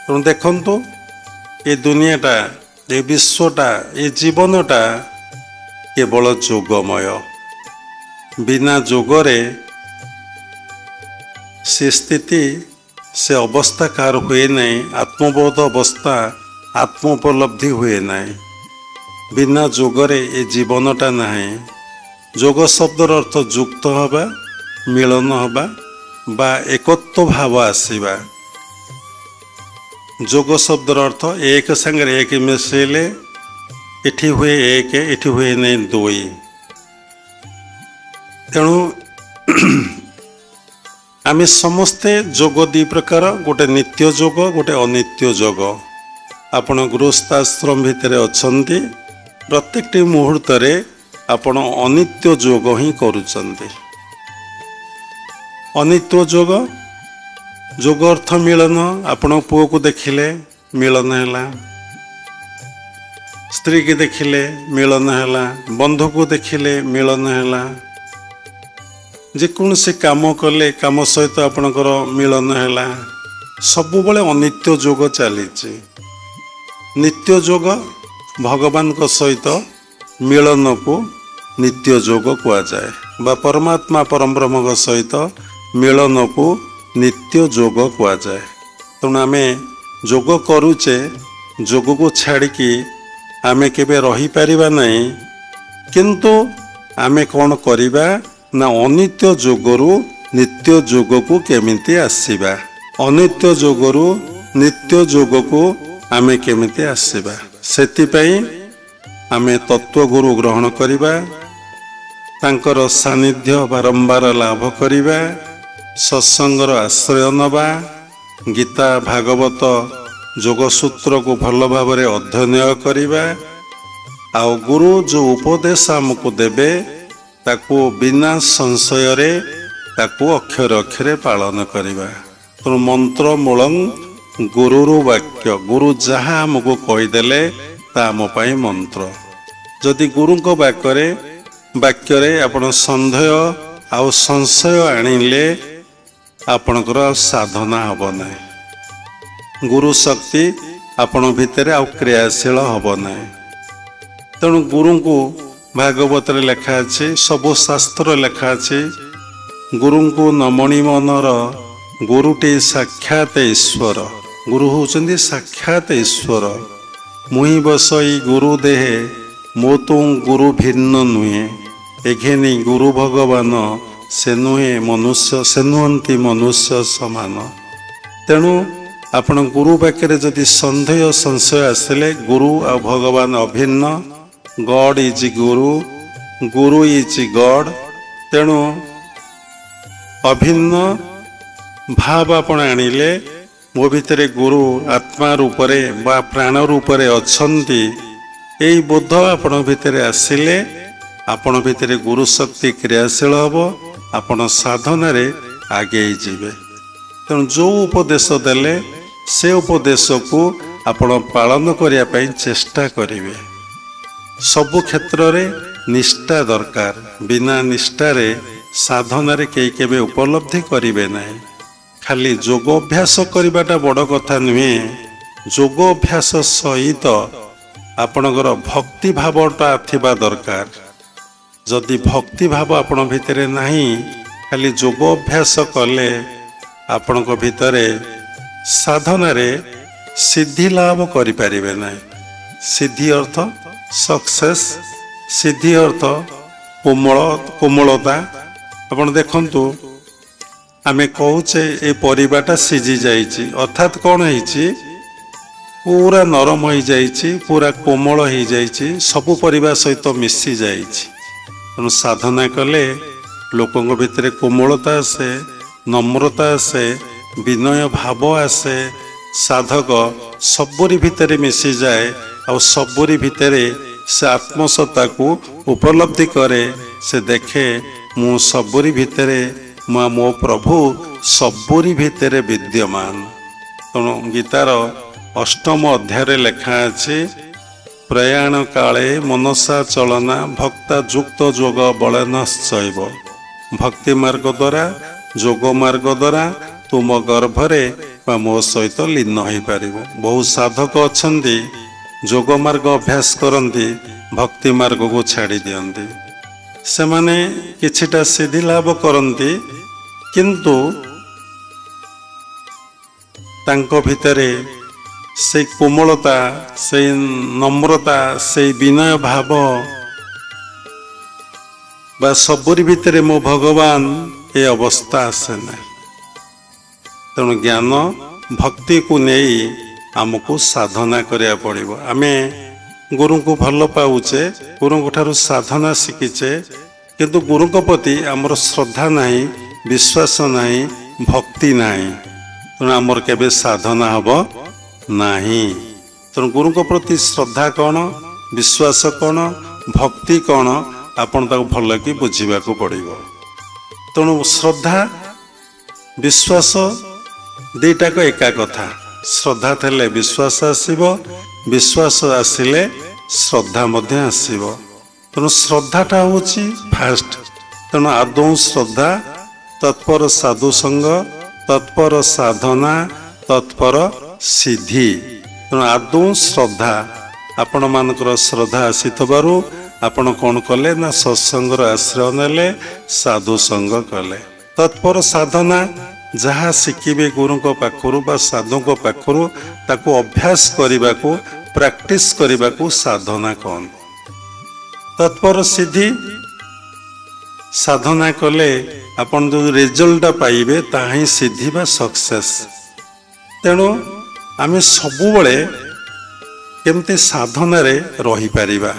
ତେଣୁ ଦେଖନ୍ତୁ ଏ ଦୁନିଆଟା, ଏ ବିଶ୍ୱଟା, ଏ ଜୀବନଟା କେବଳ ଯୋଗମୟ। ବିନା ଯୋଗରେ ସେ ସ୍ଥିତି, ସେ ଅବସ୍ଥା କାହାର ହୁଏ ନାହିଁ। ଆତ୍ମବୋଧ ଅବସ୍ଥା, ଆତ୍ମ ଉପଲବ୍ଧି ହୁଏ ନାହିଁ। ବିନା ଯୋଗରେ ଏ ଜୀବନଟା ନାହିଁ। ଯୋଗ ଶବ୍ଦର ଅର୍ଥ ଯୁକ୍ତ ହେବା, ମିଳନ ହେବା ବା ଏକତ୍ୱ ଭାବ ଆସିବା। ଯୋଗ ଶବ୍ଦର ଅର୍ଥ ଏକ ସାଙ୍ଗରେ ଏକ ମିଶାଇଲେ ଏଠି ହୁଏ ଏକ, ଏଠି ହୁଏ ନାହିଁ ଦୁଇ। ତେଣୁ ଆମେ ସମସ୍ତେ ଯୋଗ ଦୁଇ ପ୍ରକାର, ଗୋଟେ ନିତ୍ୟ ଯୋଗ, ଗୋଟେ ଅନିତ୍ୟ ଯୋଗ। ଆପଣ ଗୃହସ୍ଥାଶ୍ରମ ଭିତରେ ଅଛନ୍ତି, ପ୍ରତ୍ୟେକଟି ମୁହୂର୍ତ୍ତରେ ଆପଣ ଅନିତ୍ୟ ଯୋଗ ହିଁ କରୁଛନ୍ତି। ଅନିତ୍ୟ ଯୋଗ, ଯୋଗ ଅର୍ଥ ମିଳନ। ଆପଣ ପୁଅକୁ ଦେଖିଲେ ମିଳନ ହେଲା, ସ୍ତ୍ରୀକି ଦେଖିଲେ ମିଳନ ହେଲା, ବନ୍ଧୁକୁ ଦେଖିଲେ ମିଳନ ହେଲା। ଯେକୌଣସି କାମ କଲେ, କାମ ସହିତ ଆପଣଙ୍କର ମିଳନ ହେଲା। ସବୁବେଳେ ଅନିତ୍ୟ ଯୋଗ ଚାଲିଛି। ନିତ୍ୟ ଯୋଗ ଭଗବାନଙ୍କ ସହିତ ମିଳନକୁ ନିତ୍ୟ ଯୋଗ କୁହାଯାଏ, ବା ପରମାତ୍ମା ପରବ୍ରହ୍ମଙ୍କ ସହିତ ମିଳନକୁ ନିତ୍ୟ ଯୋଗ କୁହାଯାଏ। ତେଣୁ ଆମେ ଯୋଗ କରୁଛେ, ଯୋଗକୁ ଛାଡ଼ିକି ଆମେ କେବେ ରହିପାରିବା ନାହିଁ। କିନ୍ତୁ ଆମେ କ'ଣ କରିବା ନା ଅନିତ୍ୟ ଯୋଗରୁ ନିତ୍ୟ ଯୋଗକୁ କେମିତି ଆସିବା, ଅନିତ୍ୟ ଯୋଗରୁ ନିତ୍ୟ ଯୋଗକୁ ଆମେ କେମିତି ଆସିବା, ସେଥିପାଇଁ ଆମେ ତତ୍ତ୍ୱଗୁରୁ ଗ୍ରହଣ କରିବା, ତାଙ୍କର ସାନ୍ନିଧ୍ୟ ବାରମ୍ବାର ଲାଭ କରିବା, ସତ୍ସଙ୍ଗର ଆଶ୍ରୟ ନେବା, ଗୀତା ଭାଗବତ ଯୋଗସୂତ୍ରକୁ ଭଲ ଭାବରେ ଅଧ୍ୟୟନ କରିବା। ଆଉ ଗୁରୁ ଯେଉଁ ଉପଦେଶ ଆମକୁ ଦେବେ ତାକୁ ବିନା ସଂଶୟରେ ତାକୁ ଅକ୍ଷରେ ଅକ୍ଷରେ ପାଳନ କରିବା। ତେଣୁ ମନ୍ତ୍ର ମୂଳଂ ଗୁରୁରୁ ବାକ୍ୟ, ଗୁରୁ ଯାହା ଆମକୁ କହିଦେଲେ ତା ଆମ ପାଇଁ ମନ୍ତ୍ର। ଯଦି ଗୁରୁଙ୍କ ବାକ୍ୟରେ ଆପଣ ସନ୍ଦେହ ଆଉ ସଂଶୟ ଆଣିଲେ ଆପଣଙ୍କର ସାଧନା ହେବ ନାହିଁ। ଗୁରୁ ଶକ୍ତି ଆପଣ ଭିତରେ ଆଉ କ୍ରିୟାଶୀଳ ହେବ ନାହିଁ। ତେଣୁ ଗୁରୁଙ୍କୁ ଭାଗବତରେ ଲେଖା ଅଛି, ସବୁ ଶାସ୍ତ୍ର ଲେଖା ଅଛି, ଗୁରୁଙ୍କୁ ନମଣି ମନର ଗୁରୁଟି ସାକ୍ଷାତ ଈଶ୍ୱର। ଗୁରୁ ହେଉଛନ୍ତି ସାକ୍ଷାତ ଈଶ୍ୱର। ମୁହିଁ ବସଇ ଗୁରୁ ଦେହେ, ମୋ ତୁ ଗୁରୁ ଭିନ୍ନ ନୁହେଁ। ଏଘେନି ଗୁରୁ ଭଗବାନ, ସେ ନୁହନ୍ତି ମନୁଷ୍ୟ ସମାନ। ତେଣୁ ଆପଣ ଗୁରୁ ପାଖରେ ଯଦି ସନ୍ଦେହ ସଂଶୟ ଆସିଲେ, ଗୁରୁ ଆଉ ଭଗବାନ ଅଭିନ୍ନ, ଗଡ୍ ଇଜ୍ ଗୁରୁ, ଗୁରୁ ଇଜ୍ ଗଡ୍। ତେଣୁ ଅଭିନ୍ନ ଭାବ ଆପଣ ଆଣିଲେ, ମୋ ଭିତରେ ଗୁରୁ ଆତ୍ମା ରୂପରେ ବା ପ୍ରାଣ ରୂପରେ ଅଛନ୍ତି, ଏଇ ବୋଧ ଆପଣ ଭିତରେ ଆସିଲେ ଆପଣ ଭିତରେ ଗୁରୁ ଶକ୍ତି କ୍ରିୟାଶୀଳ ହେବ, ଆପଣ ସାଧନାରେ ଆଗେଇ ଯିବେ। ତେଣୁ ଯେଉଁ ଉପଦେଶ ଦେଲେ ସେ ଉପଦେଶକୁ ଆପଣ ପାଳନ କରିବା ପାଇଁ ଚେଷ୍ଟା କରିବେ। ସବୁ କ୍ଷେତ୍ରରେ ନିଷ୍ଠା ଦରକାର। ବିନା ନିଷ୍ଠାରେ ସାଧନାରେ କେହି କେବେ ଉପଲବ୍ଧି କରିବେ ନାହିଁ। ଖାଲି ଯୋଗ ଅଭ୍ୟାସ କରିବାଟା ବଡ଼ କଥା ନୁହେଁ, ଯୋଗ ଅଭ୍ୟାସ ସହିତ ଆପଣଙ୍କର ଭକ୍ତି ଭାବଟା ଥିବା ଦରକାର। ଯଦି ଭକ୍ତି ଭାବ ଆପଣଙ୍କ ଭିତରେ ନାହିଁ, ଖାଲି ଯୋଗ ଅଭ୍ୟାସ କଲେ ଆପଣଙ୍କ ଭିତରେ ସାଧନାରେ ସିଦ୍ଧି ଲାଭ କରିପାରିବେ ନାହିଁ। ସିଦ୍ଧି ଅର୍ଥ ସକ୍ସେସ୍, ସିଦ୍ଧି ଅର୍ଥ କୋମଳତା। ଆପଣ ଦେଖନ୍ତୁ, ଆମେ କହୁଛେ ଏ ପରିବାଟା ସିଝି ଯାଇଛି, ଅର୍ଥାତ୍ କ'ଣ ହେଇଛି, ପୁରା ନରମ ହେଇଯାଇଛି, ପୁରା କୋମଳ ହେଇଯାଇଛି, ସବୁ ପରିବା ସହିତ ମିଶି ଯାଇଛି। ତେଣୁ ସାଧନା କଲେ ଲୋକଙ୍କ ଭିତରେ କୋମଳତା ଆସେ, ନମ୍ରତା ଆସେ, ବିନୟ ଭାବ ଆସେ। ସାଧକ ସବୁରି ଭିତରେ ମିଶିଯାଏ, ଆଉ ସବୁରି ଭିତରେ ସେ ଆତ୍ମସତ୍ତାକୁ ଉପଲବ୍ଧି କରେ। ସେ ଦେଖେ ମୁଁ ସବୁରି ଭିତରେ, ମୋ ପ୍ରଭୁ ସବୁରି ଭିତରେ ବିଦ୍ୟମାନ। ତେଣୁ ଗୀତାର 8ମ ଅଧ୍ୟାୟରେ ଲେଖା ଅଛି, ପ୍ରୟାଣ କାଳେ ମନସା ଚଳନା ଭକ୍ତା ଯୁକ୍ତ ଯୋଗ ବଳେନଶ୍ଚୈବ। ଭକ୍ତି ମାର୍ଗ ଦ୍ୱାରା, ଯୋଗ ମାର୍ଗ ଦ୍ୱାରା ତୁମ ଗର୍ଭରେ ବା ମୋ ସହିତ ଲୀନ ହୋଇପାରିବ। ବହୁ ସାଧକ ଅଛନ୍ତି ଯୋଗ ମାର୍ଗ ଅଭ୍ୟାସ କରନ୍ତି, ଭକ୍ତି ମାର୍ଗକୁ ଛାଡ଼ି ଦିଅନ୍ତି। ସେମାନେ କିଛିଟା ସିଦ୍ଧି ଲାଭ କରନ୍ତି, କିନ୍ତୁ ତାଙ୍କ ଭିତରେ ସେଇ କୋମଳତା, ସେଇ ନମ୍ରତା, ସେଇ ବିନୟ ଭାବ ବା ସବୁରି ଭିତରେ ମୋ ଭଗବାନ, ଏ ଅବସ୍ଥା ଆସେ ନାହିଁ। ତେଣୁ ଜ୍ଞାନ ଭକ୍ତିକୁ ନେଇ ଆମକୁ ସାଧନା କରିବାକୁ ପଡ଼ିବ। ଆମେ ଗୁରୁଙ୍କୁ ଭଲ ପାଉଛେ, ଗୁରୁଙ୍କ ଠାରୁ ସାଧନା ଶିଖିଛେ, କିନ୍ତୁ ଗୁରୁଙ୍କ ପ୍ରତି ଆମର ଶ୍ରଦ୍ଧା ନାହିଁ, ବିଶ୍ୱାସ ନାହିଁ, ଭକ୍ତି ନାହିଁ। ତେଣୁ ଆମର କେବେ ସାଧନା ହେବ ନାହିଁ। ତେଣୁ ଗୁରୁଙ୍କ ପ୍ରତି ଶ୍ରଦ୍ଧା କ'ଣ, ବିଶ୍ୱାସ କ'ଣ, ଭକ୍ତି କ'ଣ, ଆପଣ ତାକୁ ଭଲ କି ବୁଝିବାକୁ ପଡ଼ିବ। ତେଣୁ ଶ୍ରଦ୍ଧା ବିଶ୍ୱାସ ଦୁଇଟାକ ଏକା କଥା। ଶ୍ରଦ୍ଧା ଥିଲେ ବିଶ୍ୱାସ ଆସିବ, ବିଶ୍ୱାସ ଆସିଲେ ଶ୍ରଦ୍ଧା ମଧ୍ୟ ଆସିବ। ତେଣୁ ଶ୍ରଦ୍ଧାଟା ହେଉଛି ଫାଷ୍ଟ। ତେଣୁ ଆଦୌ ଶ୍ରଦ୍ଧା, ତତ୍ପର ସାଧୁସଙ୍ଗ, ତତ୍ପର ସାଧନା, ତତ୍ପର ସିଦ୍ଧି। ତେଣୁ ଆଦୌ ଶ୍ରଦ୍ଧା, ଆପଣମାନଙ୍କର ଶ୍ରଦ୍ଧା ଆସିଥିବାରୁ ଆପଣ କ'ଣ କଲେ ନା ସତ୍ସଙ୍ଗର ଆଶ୍ରୟ ନେଲେ, ସାଧୁସଙ୍ଗ କଲେ। ତତ୍ପର ସାଧନା, ଯାହା ଶିଖିବେ ଗୁରୁଙ୍କ ପାଖରୁ ବା ସାଧୁଙ୍କ ପାଖରୁ ତାକୁ ଅଭ୍ୟାସ କରିବାକୁ, ପ୍ରାକ୍ଟିସ୍ କରିବାକୁ ସାଧନା କହନ୍ତି। ତତ୍ପର ସିଦ୍ଧି, ସାଧନା କଲେ ଆପଣ ଯେଉଁ ରେଜଲ୍ଟଟା ପାଇବେ ତାହା ହିଁ ସିଦ୍ଧି ବା ସକ୍ସେସ୍। ତେଣୁ ଆମେ ସବୁବେଳେ କେମିତି ସାଧନାରେ ରହିପାରିବା।